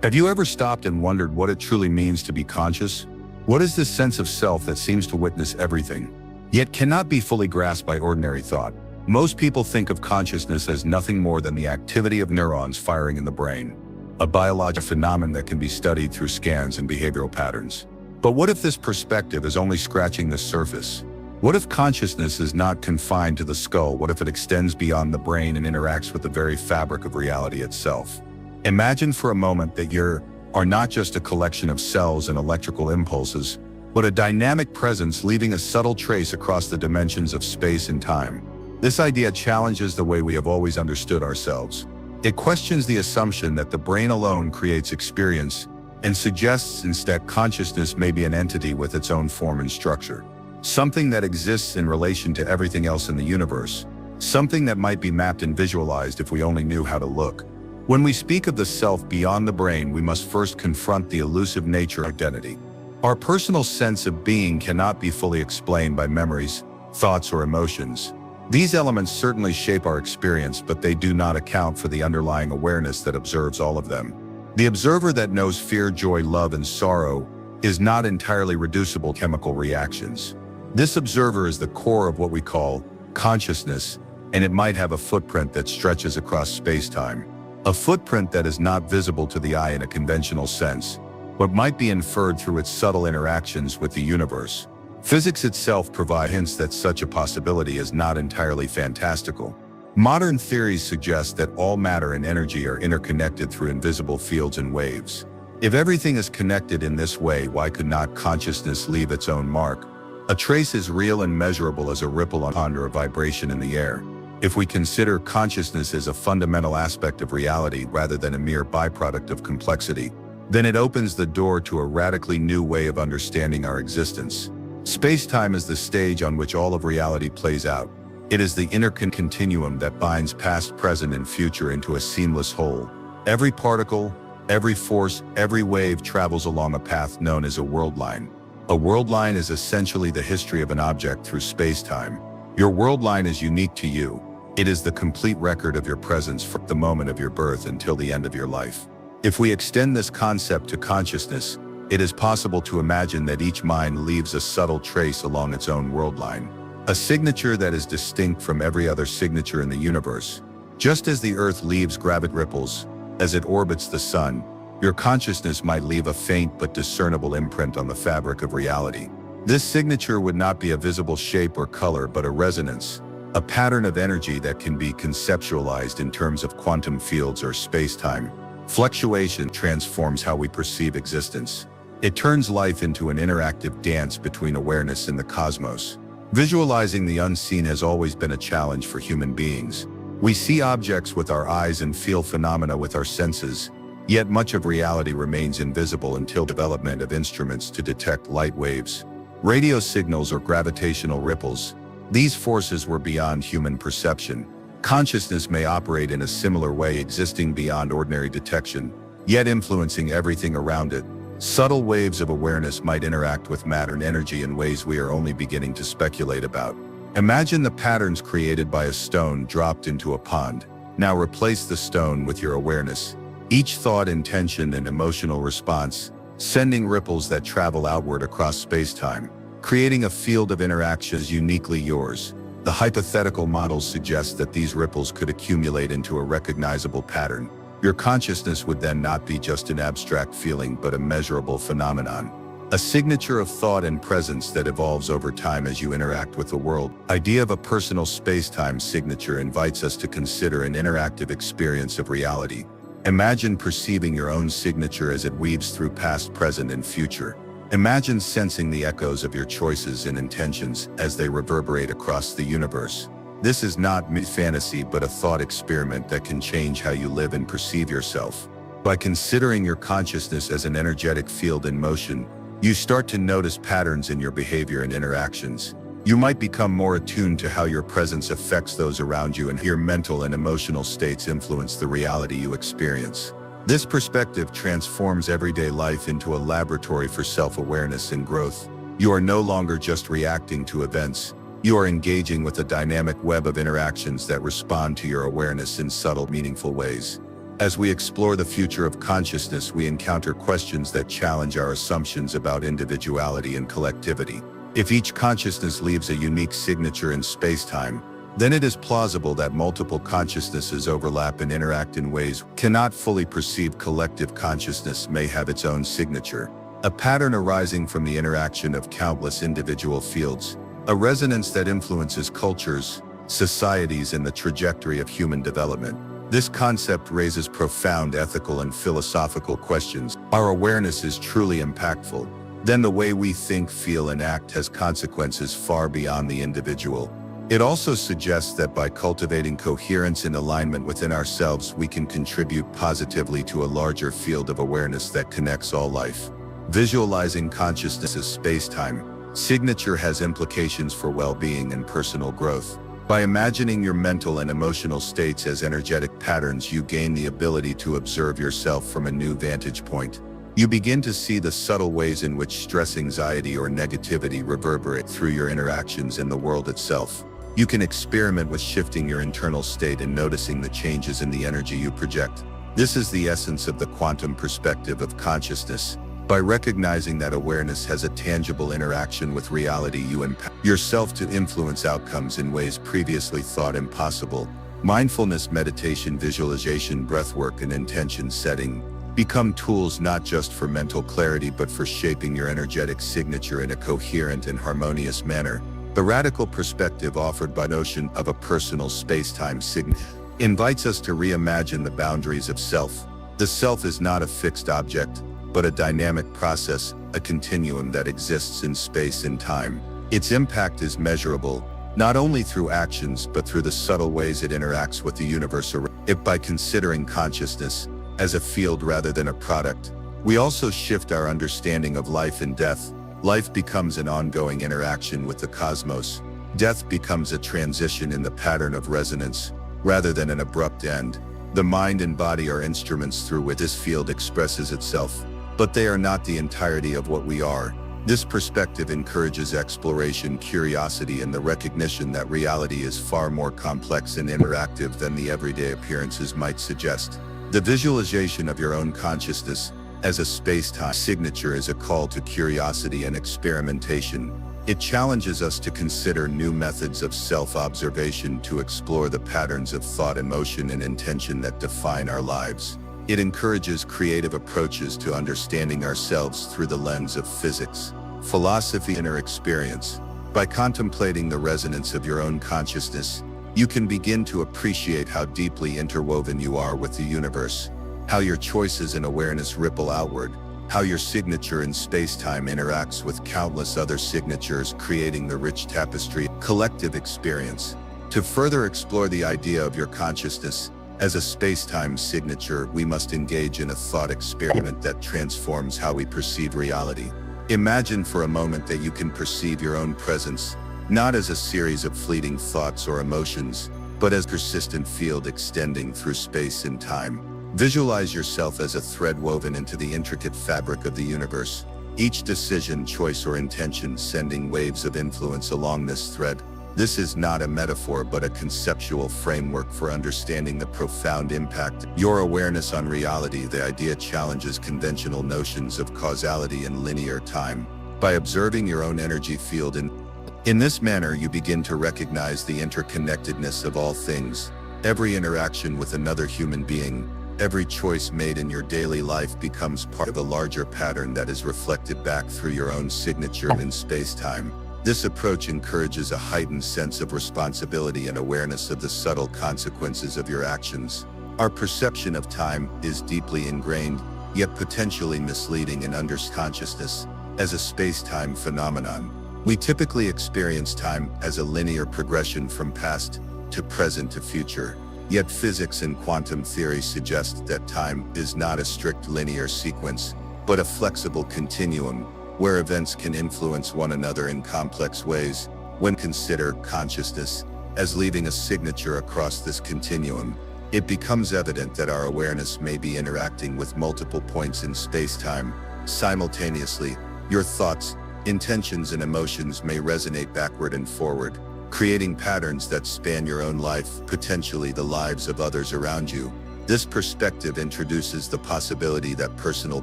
Have you ever stopped and wondered what it truly means to be conscious? What is this sense of self that seems to witness everything, yet cannot be fully grasped by ordinary thought? Most people think of consciousness as nothing more than the activity of neurons firing in the brain, a biological phenomenon that can be studied through scans and behavioral patterns. But what if this perspective is only scratching the surface? What if consciousness is not confined to the skull? What if it extends beyond the brain and interacts with the very fabric of reality itself? Imagine for a moment that you are not just a collection of cells and electrical impulses, but a dynamic presence leaving a subtle trace across the dimensions of space and time. This idea challenges the way we have always understood ourselves. It questions the assumption that the brain alone creates experience and suggests instead consciousness may be an entity with its own form and structure. Something that exists in relation to everything else in the universe. Something that might be mapped and visualized if we only knew how to look. When we speak of the self beyond the brain, we must first confront the elusive nature of identity. Our personal sense of being cannot be fully explained by memories, thoughts, or emotions. These elements certainly shape our experience, but they do not account for the underlying awareness that observes all of them. The observer that knows fear, joy, love, and sorrow is not entirely reducible to chemical reactions. This observer is the core of what we call consciousness, and it might have a footprint that stretches across space-time. A footprint that is not visible to the eye in a conventional sense, but might be inferred through its subtle interactions with the universe. Physics itself provides hints that such a possibility is not entirely fantastical. Modern theories suggest that all matter and energy are interconnected through invisible fields and waves. If everything is connected in this way, why could not consciousness leave its own mark? A trace is real and measurable as a ripple under a vibration in the air. If we consider consciousness as a fundamental aspect of reality rather than a mere byproduct of complexity, then it opens the door to a radically new way of understanding our existence. Space-time is the stage on which all of reality plays out. It is the inner continuum that binds past, present, and future into a seamless whole. Every particle, every force, every wave travels along a path known as a world line. A world line is essentially the history of an object through space-time. Your world line is unique to you. It is the complete record of your presence from the moment of your birth until the end of your life. If we extend this concept to consciousness, it is possible to imagine that each mind leaves a subtle trace along its own world line, a signature that is distinct from every other signature in the universe. Just as the Earth leaves gravitational ripples as it orbits the sun, your consciousness might leave a faint but discernible imprint on the fabric of reality. This signature would not be a visible shape or color, but a resonance, a pattern of energy that can be conceptualized in terms of quantum fields or space-time. Fluctuation transforms how we perceive existence. It turns life into an interactive dance between awareness and the cosmos. Visualizing the unseen has always been a challenge for human beings. We see objects with our eyes and feel phenomena with our senses, yet much of reality remains invisible until development of instruments to detect light waves, radio signals, or gravitational ripples. These forces were beyond human perception. Consciousness may operate in a similar way, existing beyond ordinary detection, yet influencing everything around it. Subtle waves of awareness might interact with matter and energy in ways we are only beginning to speculate about. Imagine the patterns created by a stone dropped into a pond. Now replace the stone with your awareness. Each thought, intention, and emotional response, sending ripples that travel outward across space-time, creating a field of interactions uniquely yours. The hypothetical models suggest that these ripples could accumulate into a recognizable pattern. Your consciousness would then not be just an abstract feeling, but a measurable phenomenon. A signature of thought and presence that evolves over time as you interact with the world. Idea of a personal space-time signature invites us to consider an interactive experience of reality. Imagine perceiving your own signature as it weaves through past, present, and future. Imagine sensing the echoes of your choices and intentions as they reverberate across the universe. This is not fantasy, but a thought experiment that can change how you live and perceive yourself. By considering your consciousness as an energetic field in motion, you start to notice patterns in your behavior and interactions. You might become more attuned to how your presence affects those around you and your mental and emotional states influence the reality you experience. This perspective transforms everyday life into a laboratory for self-awareness and growth. You are no longer just reacting to events. You are engaging with a dynamic web of interactions that respond to your awareness in subtle, meaningful ways. As we explore the future of consciousness, we encounter questions that challenge our assumptions about individuality and collectivity. If each consciousness leaves a unique signature in space-time, then it is plausible that multiple consciousnesses overlap and interact in ways we cannot fully perceive. Collective consciousness may have its own signature, a pattern arising from the interaction of countless individual fields, a resonance that influences cultures, societies, and the trajectory of human development. This concept raises profound ethical and philosophical questions. Our awareness is truly impactful, then the way we think, feel, and act has consequences far beyond the individual. It also suggests that by cultivating coherence and alignment within ourselves, we can contribute positively to a larger field of awareness that connects all life. Visualizing consciousness as space-time signature has implications for well-being and personal growth. By imagining your mental and emotional states as energetic patterns, you gain the ability to observe yourself from a new vantage point. You begin to see the subtle ways in which stress, anxiety, or negativity reverberate through your interactions in the world itself. You can experiment with shifting your internal state and noticing the changes in the energy you project. This is the essence of the quantum perspective of consciousness. By recognizing that awareness has a tangible interaction with reality, you empower yourself to influence outcomes in ways previously thought impossible. Mindfulness, meditation, visualization, breathwork, and intention setting become tools not just for mental clarity but for shaping your energetic signature in a coherent and harmonious manner. The radical perspective offered by the notion of a personal space-time signature invites us to reimagine the boundaries of self. The self is not a fixed object, but a dynamic process, a continuum that exists in space and time. Its impact is measurable, not only through actions but through the subtle ways it interacts with the universe around it. By considering consciousness as a field rather than a product, we also shift our understanding of life and death. Life becomes an ongoing interaction with the cosmos. Death becomes a transition in the pattern of resonance, rather than an abrupt end. The mind and body are instruments through which this field expresses itself, but they are not the entirety of what we are. This perspective encourages exploration, curiosity, and the recognition that reality is far more complex and interactive than the everyday appearances might suggest. The visualization of your own consciousness as a space-time signature is a call to curiosity and experimentation. It challenges us to consider new methods of self-observation, to explore the patterns of thought, emotion, and intention that define our lives. It encourages creative approaches to understanding ourselves through the lens of physics, philosophy, and our experience. By contemplating the resonance of your own consciousness, you can begin to appreciate how deeply interwoven you are with the universe, how your choices and awareness ripple outward, how your signature in space-time interacts with countless other signatures, creating the rich tapestry of collective experience. To further explore the idea of your consciousness as a space-time signature, we must engage in a thought experiment that transforms how we perceive reality. Imagine for a moment that you can perceive your own presence, not as a series of fleeting thoughts or emotions, but as a persistent field extending through space and time. Visualize yourself as a thread woven into the intricate fabric of the universe, each decision, choice, or intention sending waves of influence along this thread. This is not a metaphor but a conceptual framework for understanding the profound impact of your awareness on reality. The idea challenges conventional notions of causality and linear time. By observing your own energy field in this manner, you begin to recognize the interconnectedness of all things. Every interaction with another human being, every choice made in your daily life becomes part of a larger pattern that is reflected back through your own signature in space-time. This approach encourages a heightened sense of responsibility and awareness of the subtle consequences of your actions. Our perception of time is deeply ingrained, yet potentially misleading in consciousness as a space-time phenomenon. We typically experience time as a linear progression from past to present to future. Yet physics and quantum theory suggest that time is not a strict linear sequence, but a flexible continuum, where events can influence one another in complex ways. When consider consciousness as leaving a signature across this continuum, it becomes evident that our awareness may be interacting with multiple points in space-time simultaneously. Your thoughts, intentions, and emotions may resonate backward and forward, creating patterns that span your own life, potentially the lives of others around you. This perspective introduces the possibility that personal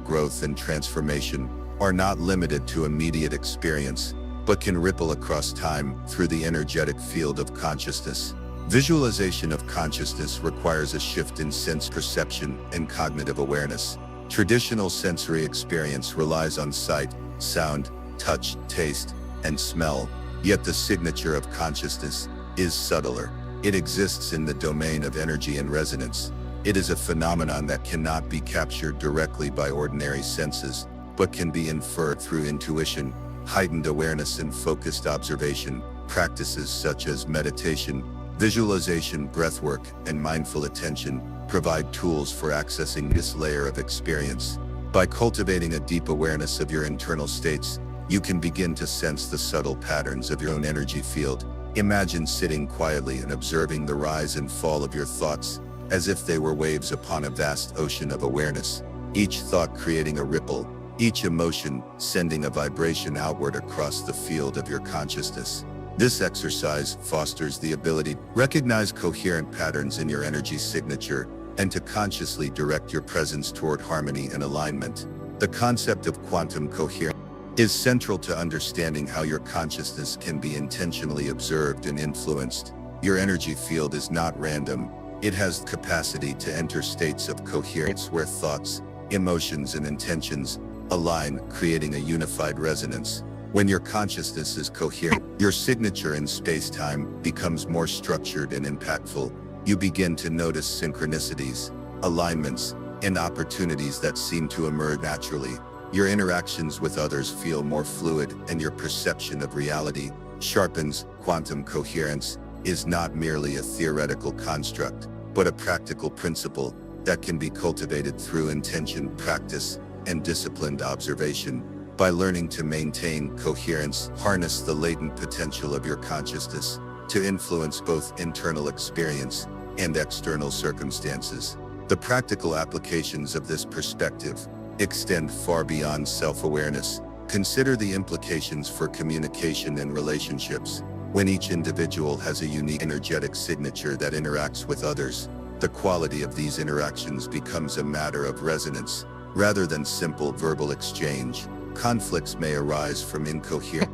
growth and transformation are not limited to immediate experience, but can ripple across time through the energetic field of consciousness. Visualization of consciousness requires a shift in sense perception and cognitive awareness. Traditional sensory experience relies on sight, sound, touch, taste, and smell, yet the signature of consciousness is subtler. It exists in the domain of energy and resonance. It is a phenomenon that cannot be captured directly by ordinary senses, but can be inferred through intuition, heightened awareness, and focused observation. Practices such as meditation, visualization, breathwork, and mindful attention provide tools for accessing this layer of experience. By cultivating a deep awareness of your internal states, you can begin to sense the subtle patterns of your own energy field. Imagine sitting quietly and observing the rise and fall of your thoughts, as if they were waves upon a vast ocean of awareness. Each thought creating a ripple, each emotion sending a vibration outward across the field of your consciousness. This exercise fosters the ability to recognize coherent patterns in your energy signature and to consciously direct your presence toward harmony and alignment. The concept of quantum coherence is central to understanding how your consciousness can be intentionally observed and influenced. Your energy field is not random. It has the capacity to enter states of coherence where thoughts, emotions, and intentions align, creating a unified resonance. When your consciousness is coherent, your signature in space-time becomes more structured and impactful. You begin to notice synchronicities, alignments, and opportunities that seem to emerge naturally. Your interactions with others feel more fluid, and your perception of reality sharpens. Quantum coherence is not merely a theoretical construct, but a practical principle that can be cultivated through intention, practice, and disciplined observation. By learning to maintain coherence, harness the latent potential of your consciousness to influence both internal experience and external circumstances. The practical applications of this perspective extend far beyond self-awareness. Consider the implications for communication and relationships. When each individual has a unique energetic signature that interacts with others, the quality of these interactions becomes a matter of resonance, rather than simple verbal exchange. Conflicts may arise from incoherence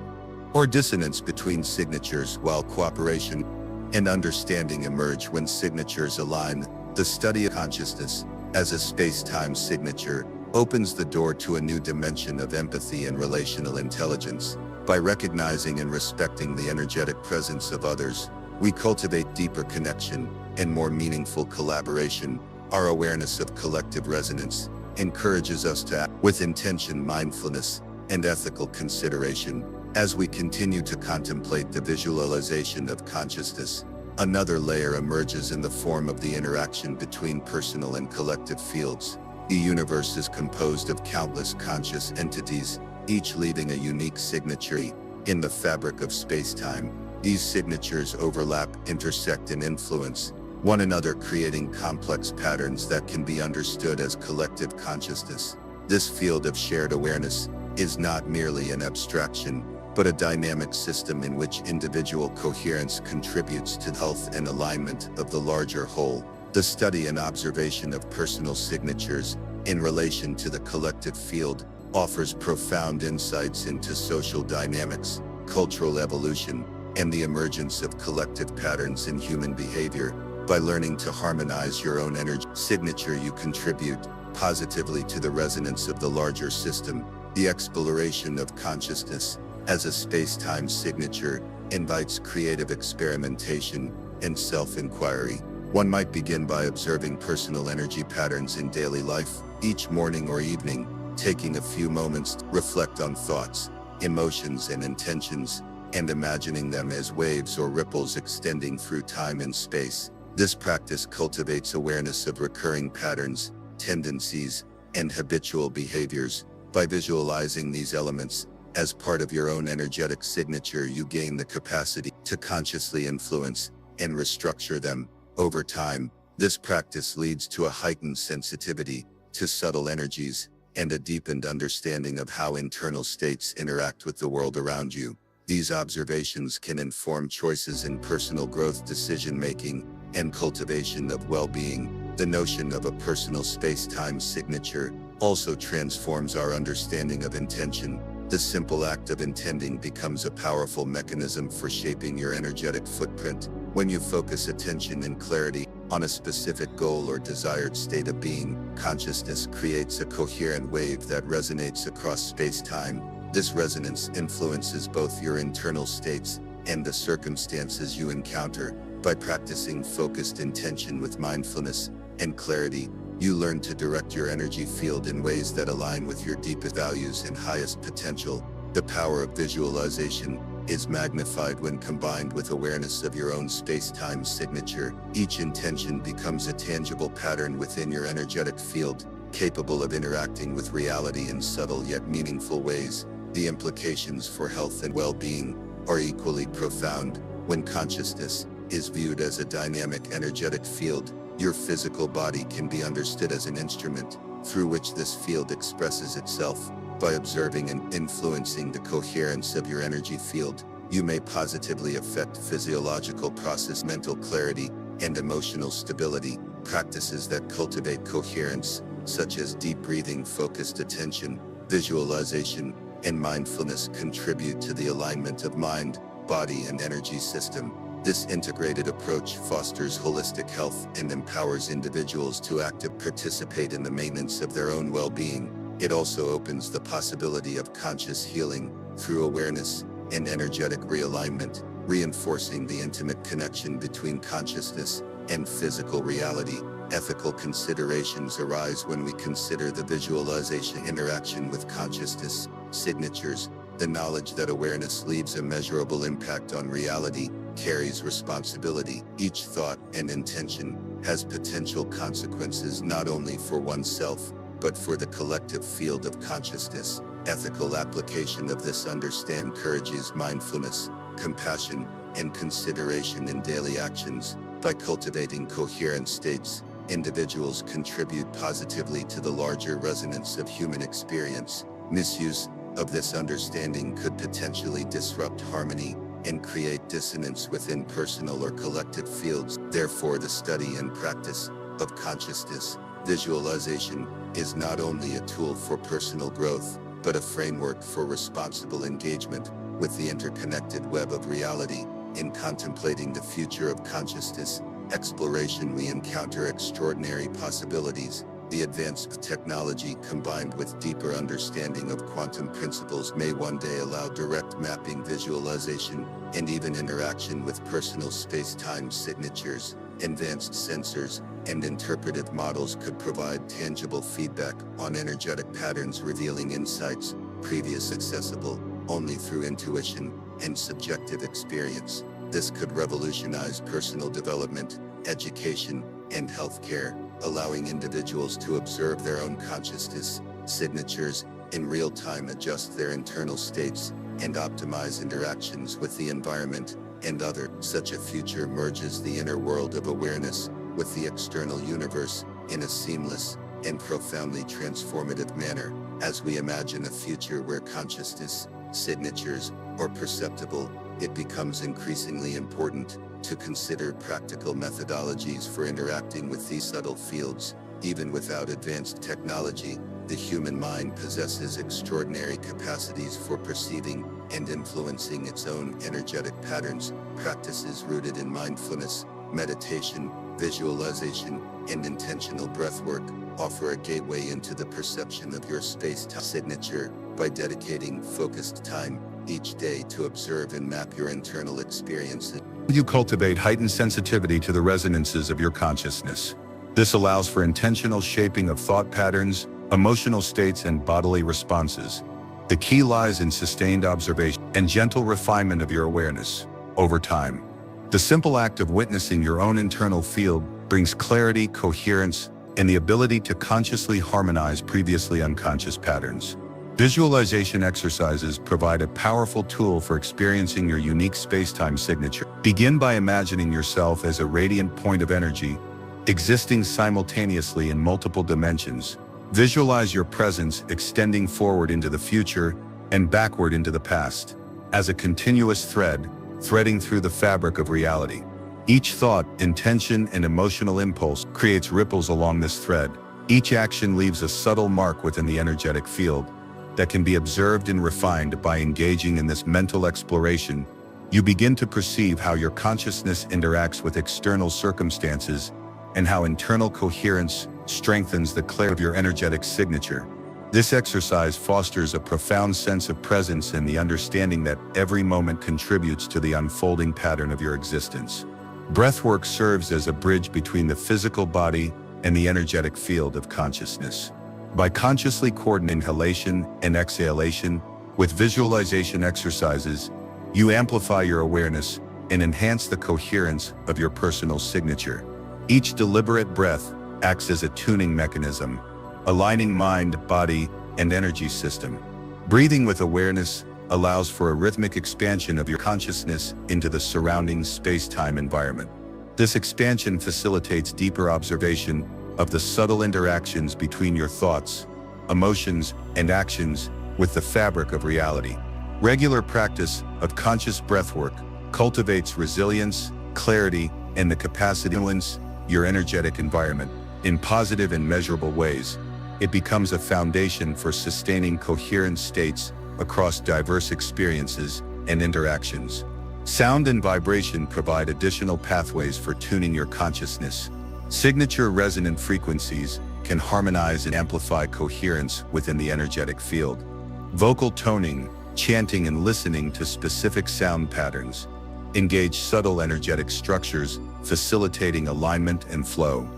or dissonance between signatures, while cooperation and understanding emerge when signatures align. The study of consciousness as a space-time signature opens the door to a new dimension of empathy and relational intelligence. By recognizing and respecting the energetic presence of others, we cultivate deeper connection and more meaningful collaboration. Our awareness of collective resonance encourages us to act with intention, mindfulness, and ethical consideration. As we continue to contemplate the visualization of consciousness, another layer emerges in the form of the interaction between personal and collective fields. The universe is composed of countless conscious entities, each leaving a unique signature in the fabric of space-time. These signatures overlap, intersect, and influence one another, creating complex patterns that can be understood as collective consciousness. This field of shared awareness is not merely an abstraction, but a dynamic system in which individual coherence contributes to health and alignment of the larger whole. The study and observation of personal signatures in relation to the collective field offers profound insights into social dynamics, cultural evolution, and the emergence of collective patterns in human behavior. By learning to harmonize your own energy signature, you contribute positively to the resonance of the larger system. The exploration of consciousness as a space-time signature invites creative experimentation and self-inquiry. One might begin by observing personal energy patterns in daily life, each morning or evening, taking a few moments to reflect on thoughts, emotions, and intentions, and imagining them as waves or ripples extending through time and space. This practice cultivates awareness of recurring patterns, tendencies, and habitual behaviors. By visualizing these elements as part of your own energetic signature, you gain the capacity to consciously influence and restructure them. Over time, this practice leads to a heightened sensitivity to subtle energies and a deepened understanding of how internal states interact with the world around you. These observations can inform choices in personal growth, decision-making, and cultivation of well-being. The notion of a personal space-time signature also transforms our understanding of intention. The simple act of intending becomes a powerful mechanism for shaping your energetic footprint. When you focus attention and clarity on a specific goal or desired state of being, consciousness creates a coherent wave that resonates across space-time. This resonance influences both your internal states and the circumstances you encounter. By practicing focused intention with mindfulness and clarity, you learn to direct your energy field in ways that align with your deepest values and highest potential. The power of visualization is magnified when combined with awareness of your own space-time signature. Each intention becomes a tangible pattern within your energetic field, capable of interacting with reality in subtle yet meaningful ways. The implications for health and well-being are equally profound. When consciousness is viewed as a dynamic, energetic field, your physical body can be understood as an instrument through which this field expresses itself. By observing and influencing the coherence of your energy field, you may positively affect physiological process, mental clarity, and emotional stability. Practices that cultivate coherence, such as deep breathing, focused attention, visualization, and mindfulness, contribute to the alignment of mind, body, and energy system. This integrated approach fosters holistic health and empowers individuals to actively participate in the maintenance of their own well-being. It also opens the possibility of conscious healing through awareness and energetic realignment, reinforcing the intimate connection between consciousness and physical reality. Ethical considerations arise when we consider the visualization interaction with consciousness signatures. The knowledge that awareness leaves a measurable impact on reality carries responsibility. Each thought and intention has potential consequences not only for oneself, but for the collective field of consciousness. Ethical application of this understanding encourages mindfulness, compassion, and consideration in daily actions. By cultivating coherent states, individuals contribute positively to the larger resonance of human experience. Misuse of this understanding could potentially disrupt harmony and create dissonance within personal or collective fields. Therefore, the study and practice of consciousness visualization is not only a tool for personal growth, but a framework for responsible engagement with the interconnected web of reality. In contemplating the future of consciousness exploration, we encounter extraordinary possibilities. The advanced technology combined with deeper understanding of quantum principles may one day allow direct mapping, visualization, and even interaction with personal space-time signatures. Advanced sensors and interpretive models could provide tangible feedback on energetic patterns, revealing insights previously accessible only through intuition and subjective experience. This could revolutionize personal development, education, and healthcare, allowing individuals to observe their own consciousness signatures in real time, adjust their internal states, and optimize interactions with the environment and others. Such a future merges the inner world of awareness with the external universe in a seamless and profoundly transformative manner. As we imagine a future where consciousness signatures are perceptible, it becomes increasingly important to consider practical methodologies for interacting with these subtle fields. Even without advanced technology, the human mind possesses extraordinary capacities for perceiving and influencing its own energetic patterns. Practices rooted in mindfulness, meditation, visualization, and intentional breathwork offer a gateway into the perception of your space-time signature. By dedicating focused time each day to observe and map your internal experiences, you cultivate heightened sensitivity to the resonances of your consciousness. This allows for intentional shaping of thought patterns, emotional states, and bodily responses. The key lies in sustained observation and gentle refinement of your awareness over time. The simple act of witnessing your own internal field brings clarity, coherence, and the ability to consciously harmonize previously unconscious patterns. Visualization exercises provide a powerful tool for experiencing your unique space-time signature. Begin by imagining yourself as a radiant point of energy, existing simultaneously in multiple dimensions. Visualize your presence extending forward into the future and backward into the past, as a continuous thread, threading through the fabric of reality. Each thought, intention, and emotional impulse creates ripples along this thread. Each action leaves a subtle mark within the energetic field that can be observed and refined. By engaging in this mental exploration, you begin to perceive how your consciousness interacts with external circumstances and how internal coherence strengthens the clarity of your energetic signature. This exercise fosters a profound sense of presence and the understanding that every moment contributes to the unfolding pattern of your existence. Breathwork serves as a bridge between the physical body and the energetic field of consciousness. By consciously coordinating inhalation and exhalation with visualization exercises, you amplify your awareness and enhance the coherence of your personal signature. Each deliberate breath acts as a tuning mechanism, aligning mind, body, and energy system. Breathing with awareness allows for a rhythmic expansion of your consciousness into the surrounding space-time environment. This expansion facilitates deeper observation of the subtle interactions between your thoughts, emotions, and actions with the fabric of reality. Regular practice of conscious breathwork cultivates resilience, clarity, and the capacity to influence your energetic environment in positive and measurable ways. It becomes a foundation for sustaining coherent states across diverse experiences and interactions. Sound and vibration provide additional pathways for tuning your consciousness. Signature resonant frequencies can harmonize and amplify coherence within the energetic field. Vocal toning, chanting, and listening to specific sound patterns engage subtle energetic structures, facilitating alignment and flow.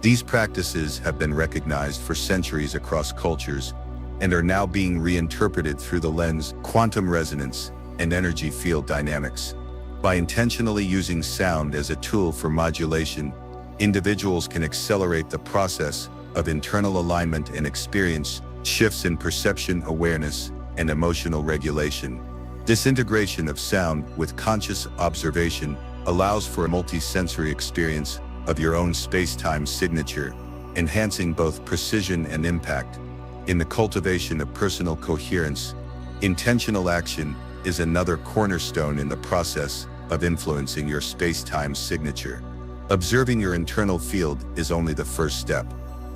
These practices have been recognized for centuries across cultures and are now being reinterpreted through the lens of quantum resonance and energy field dynamics. By intentionally using sound as a tool for modulation, individuals can accelerate the process of internal alignment and experience shifts in perception, awareness, and emotional regulation. This integration of sound with conscious observation allows for a multi-sensory experience of your own space-time signature, enhancing both precision and impact. In the cultivation of personal coherence, intentional action is another cornerstone in the process of influencing your space-time signature. Observing your internal field is only the first step.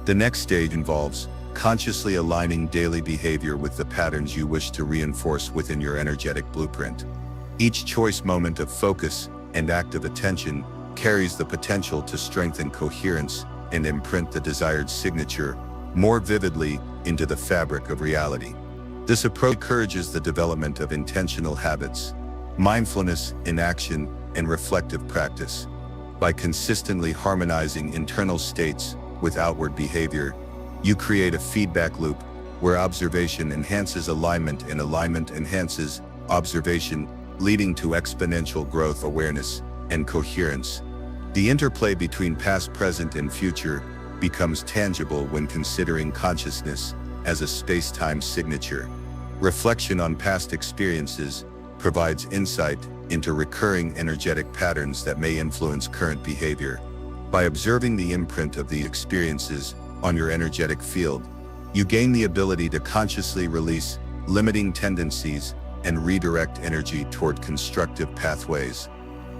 The next stage involves consciously aligning daily behavior with the patterns you wish to reinforce within your energetic blueprint. Each choice moment of focus and active attention carries the potential to strengthen coherence and imprint the desired signature more vividly into the fabric of reality. This approach encourages the development of intentional habits, mindfulness in action, and reflective practice. By consistently harmonizing internal states with outward behavior, you create a feedback loop where observation enhances alignment and alignment enhances observation, leading to exponential growth, awareness, and coherence. The interplay between past, present, and future becomes tangible when considering consciousness as a space-time signature. Reflection on past experiences provides insight into recurring energetic patterns that may influence current behavior. By observing the imprint of the experiences on your energetic field, you gain the ability to consciously release limiting tendencies and redirect energy toward constructive pathways.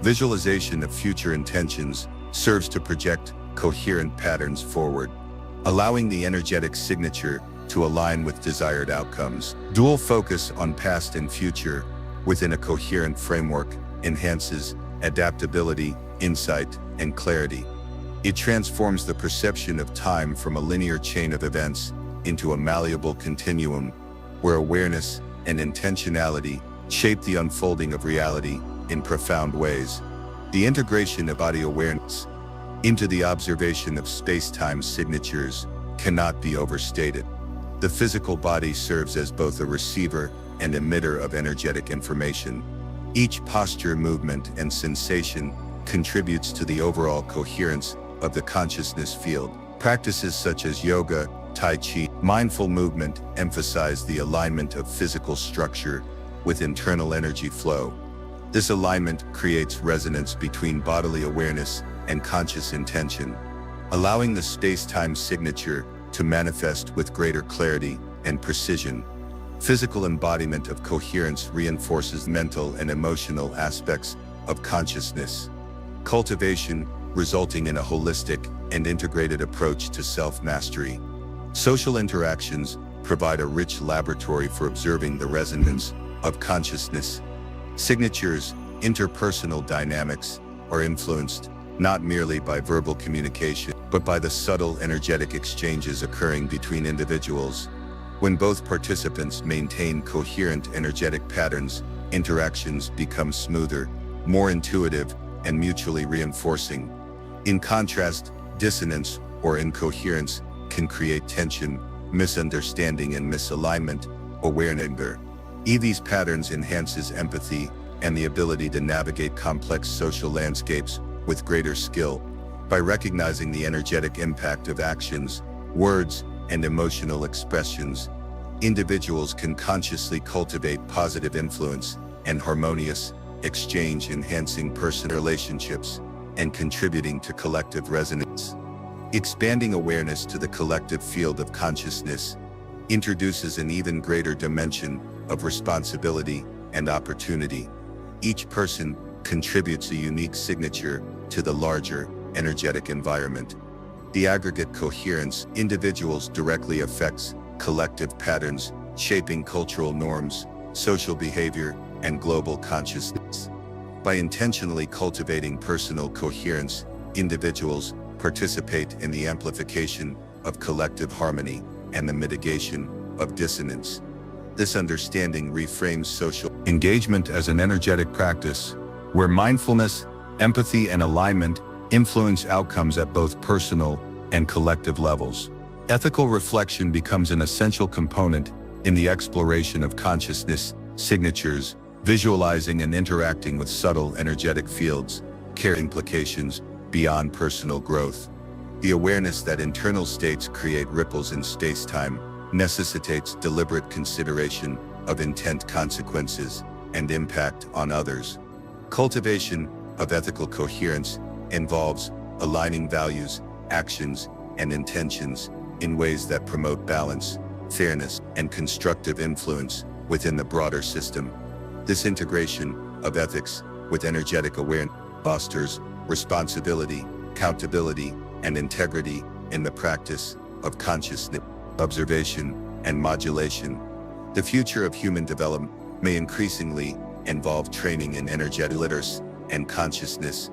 Visualization of future intentions serves to project coherent patterns forward, allowing the energetic signature to align with desired outcomes. Dual focus on past and future within a coherent framework enhances adaptability, insight, and clarity. It transforms the perception of time from a linear chain of events into a malleable continuum where awareness and intentionality shape the unfolding of reality in profound ways. The integration of body awareness into the observation of space-time signatures cannot be overstated. The physical body serves as both a receiver and emitter of energetic information. Each posture, movement, and sensation contributes to the overall coherence of the consciousness field. Practices such as yoga, tai chi, mindful movement emphasize the alignment of physical structure with internal energy flow. This alignment creates resonance between bodily awareness and conscious intention, allowing the space-time signature to manifest with greater clarity and precision. Physical embodiment of coherence reinforces mental and emotional aspects of consciousness. Cultivation resulting in a holistic and integrated approach to self-mastery. Social interactions provide a rich laboratory for observing the resonance of consciousness. Signatures, interpersonal dynamics, are influenced not merely by verbal communication, but by the subtle energetic exchanges occurring between individuals. When both participants maintain coherent energetic patterns, interactions become smoother, more intuitive, and mutually reinforcing. In contrast, dissonance or incoherence can create tension, misunderstanding, and misalignment. Awareness. These patterns enhances empathy and the ability to navigate complex social landscapes with greater skill. By recognizing the energetic impact of actions, words, and emotional expressions, individuals can consciously cultivate positive influence and harmonious exchange, enhancing personal relationships and contributing to collective resonance. Expanding awareness to the collective field of consciousness introduces an even greater dimension of responsibility and opportunity. Each person contributes a unique signature to the larger energetic environment. The aggregate coherence individuals directly affects collective patterns, shaping cultural norms, social behavior, and global consciousness. By intentionally cultivating personal coherence, individuals participate in the amplification of collective harmony and the mitigation of dissonance. This understanding reframes social engagement as an energetic practice, where mindfulness, empathy, and alignment influence outcomes at both personal and collective levels. Ethical reflection becomes an essential component in the exploration of consciousness signatures, visualizing and interacting with subtle energetic fields, carry implications beyond personal growth. The awareness that internal states create ripples in space-time necessitates deliberate consideration of intent, consequences, and impact on others. Cultivation of ethical coherence involves aligning values, actions, and intentions in ways that promote balance, fairness, and constructive influence within the broader system. This integration of ethics with energetic awareness fosters responsibility, accountability, and integrity in the practice of consciousness, observation, and modulation. The future of human development may increasingly involve training in energetic literacy and consciousness.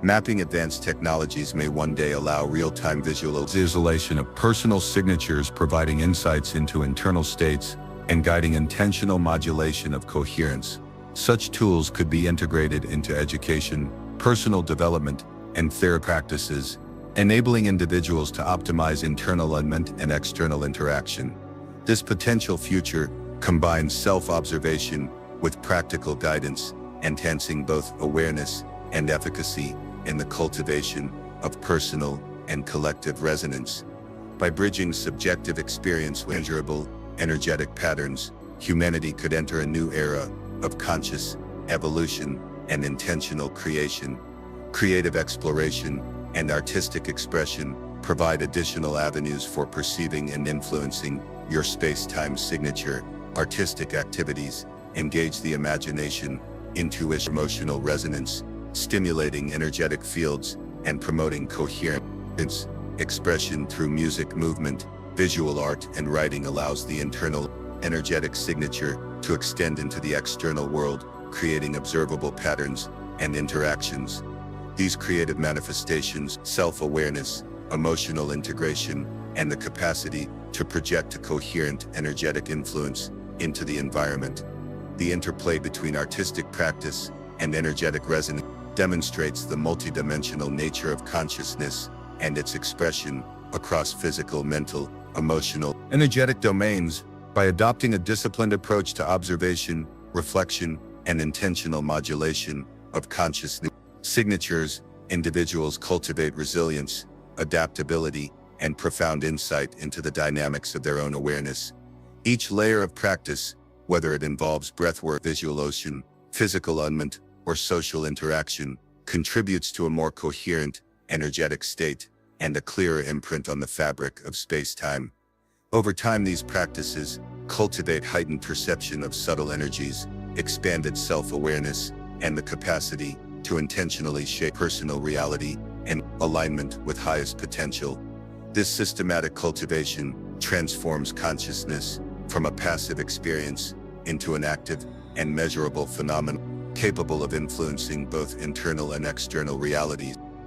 Mapping advanced technologies may one day allow real-time visualization of personal signatures, providing insights into internal states and guiding intentional modulation of coherence. Such tools could be integrated into education, personal development, and therapy practices, enabling individuals to optimize internal alignment and external interaction. This potential future combines self-observation with practical guidance, enhancing both awareness and efficacy in the cultivation of personal and collective resonance. By bridging subjective experience with measurable, energetic patterns, humanity could enter a new era of conscious evolution and intentional creation. Creative exploration and artistic expression provide additional avenues for perceiving and influencing your space-time signature. Artistic activities engage the imagination, intuition, emotional resonance, stimulating energetic fields and promoting coherent expression through music, movement, visual art, and writing allows the internal energetic signature to extend into the external world, creating observable patterns and interactions. These creative manifestations, self-awareness, emotional integration, and the capacity to project a coherent energetic influence into the environment. The interplay between artistic practice and energetic resonance demonstrates the multidimensional nature of consciousness and its expression across physical, mental, emotional, energetic domains. By adopting a disciplined approach to observation, reflection, and intentional modulation of consciousness signatures, individuals cultivate resilience, adaptability, and profound insight into the dynamics of their own awareness. Each layer of practice, whether it involves breathwork, visualization, physical alignment, or social interaction, contributes to a more coherent, energetic state and a clearer imprint on the fabric of space-time. Over time, these practices cultivate heightened perception of subtle energies, expanded self-awareness, and the capacity to intentionally shape personal reality and alignment with highest potential. This systematic cultivation transforms consciousness from a passive experience into an active and measurable phenomenon, capable of influencing both internal and external realities.